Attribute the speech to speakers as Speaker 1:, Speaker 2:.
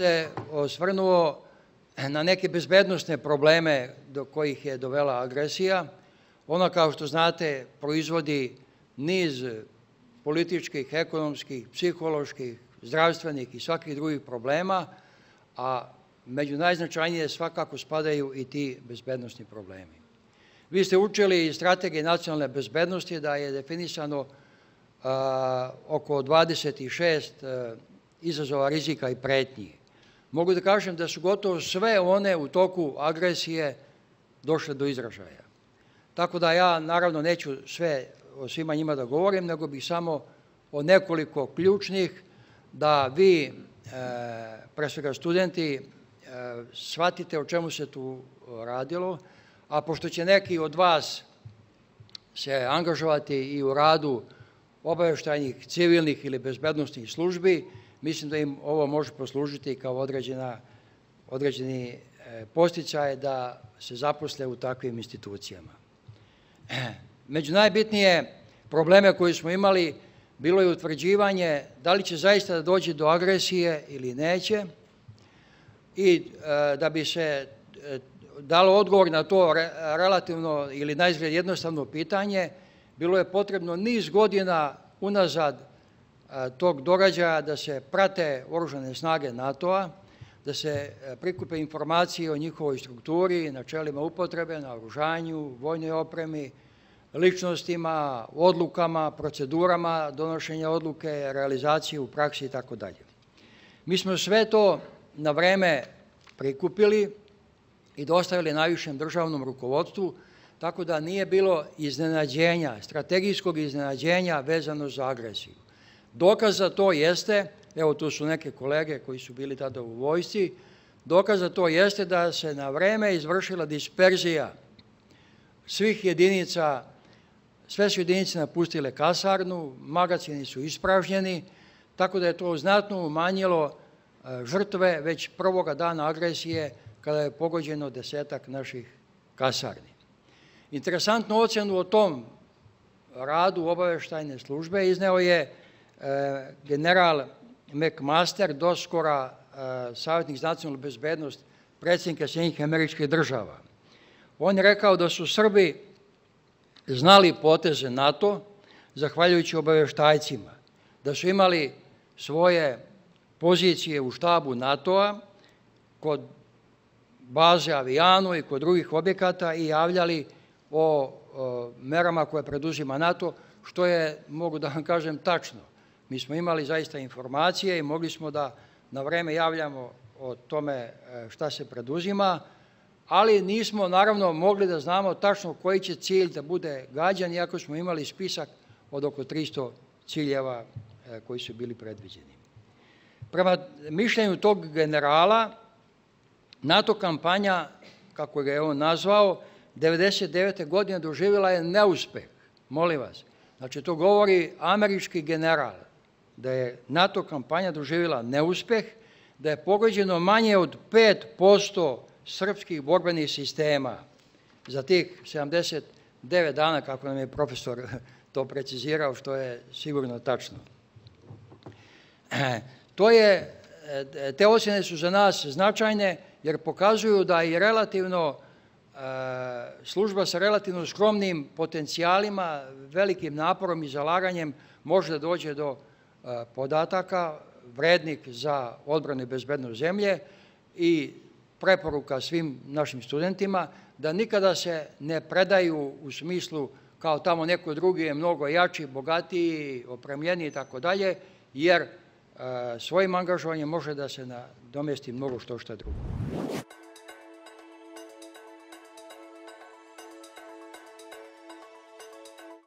Speaker 1: se osvrnuo na neke bezbednosne probleme do kojih je dovela agresija. Ona, kao što znate, proizvodi niz političkih, ekonomskih, psiholoških, zdravstvenih i svakih drugih problema, a među najznačajnije svakako spadaju i ti bezbednosni problemi. Vi ste učili iz Strategije nacionalne bezbednosti da je definisano oko 26 izazova, rizika i pretnji. Mogu da kažem da su gotovo sve one u toku agresije došle do izražaja. Tako da ja naravno neću sve o svima njima da govorim, nego bih samo o nekoliko ključnih da vi, pre svega studenti, shvatite o čemu se tu radilo, a pošto će neki od vas se angažovati i u radu obaveštajnih, civilnih ili bezbednosnih službi, mislim da im ovo može poslužiti kao određeni podsticaj da se zaposle u takvim institucijama. Među najbitnije probleme koje smo imali bilo je utvrđivanje da li će zaista da dođe do agresije ili neće, i da bi se dalo odgovor na to relativno ili naizgled jednostavno pitanje, bilo je potrebno niz godina unazad tog događaja da se prate oružane snage NATO-a, da se prikupe informacije o njihovoj strukturi, načelima upotrebe, naoružanju, vojnoj opremi, ličnostima, odlukama, procedurama donošenja odluke, realizacije u praksi itd. Mi smo sve to na vreme prikupili i dostavili najvišem državnom rukovodstvu, tako da nije bilo iznenađenja, strategijskog iznenađenja vezano za agresiju. Dokaz za to jeste, evo tu su neke kolege koji su bili tada u vojsci, dokaz za to jeste da se na vreme izvršila disperzija svih jedinica, sve su jedinice napustile kasarnu, magacini su ispražnjeni, tako da je to znatno umanjilo žrtve već prvoga dana agresije kada je pogođeno 10-ak naših kasarni. Interesantnu ocenu o tom radu obaveštajne službe izneo je general McMaster, doskora savjetnik za nacionalnu bezbednost predsjednika Sjedinjenih Američkih Država. On je rekao da su Srbi znali poteze NATO zahvaljujući obaveštajcima, da su imali svoje pozicije u štabu NATO-a kod baze Avijanu i kod drugih objekata i javljali o merama koje preduzima NATO, što je, mogu da vam kažem, tačno. Mi smo imali zaista informacije i mogli smo da na vreme javljamo o tome šta se preduzima, ali nismo naravno mogli da znamo tačno koji će cilj da bude gađan, iako smo imali spisak od oko 300 ciljeva koji su bili predviđeni. Prema mišljenju tog generala, NATO kampanja, kako ga je on nazvao, 1999. godine doživjela je neuspeh. Molim vas, znači to govori američki general, da je NATO kampanja doživjela neuspeh, da je pogođeno manje od 5% srpskih borbenih sistema za tih 79 dana, kako nam je profesor to precizirao, što je sigurno tačno. Te ocjene su za nas značajne jer pokazuju da i relativno služba sa relativno skromnim potencijalima, velikim naporom i zalaganjem može da dođe do podataka vrednih za odbranu i bezbednost zemlje i preporuka svim našim studentima da nikada se ne predaju u smislu kao tamo neko drugi je mnogo jači, bogatiji, opremljeniji i tako dalje, jer svojim angažovanjem može da se nadomesti mnogo što drugo.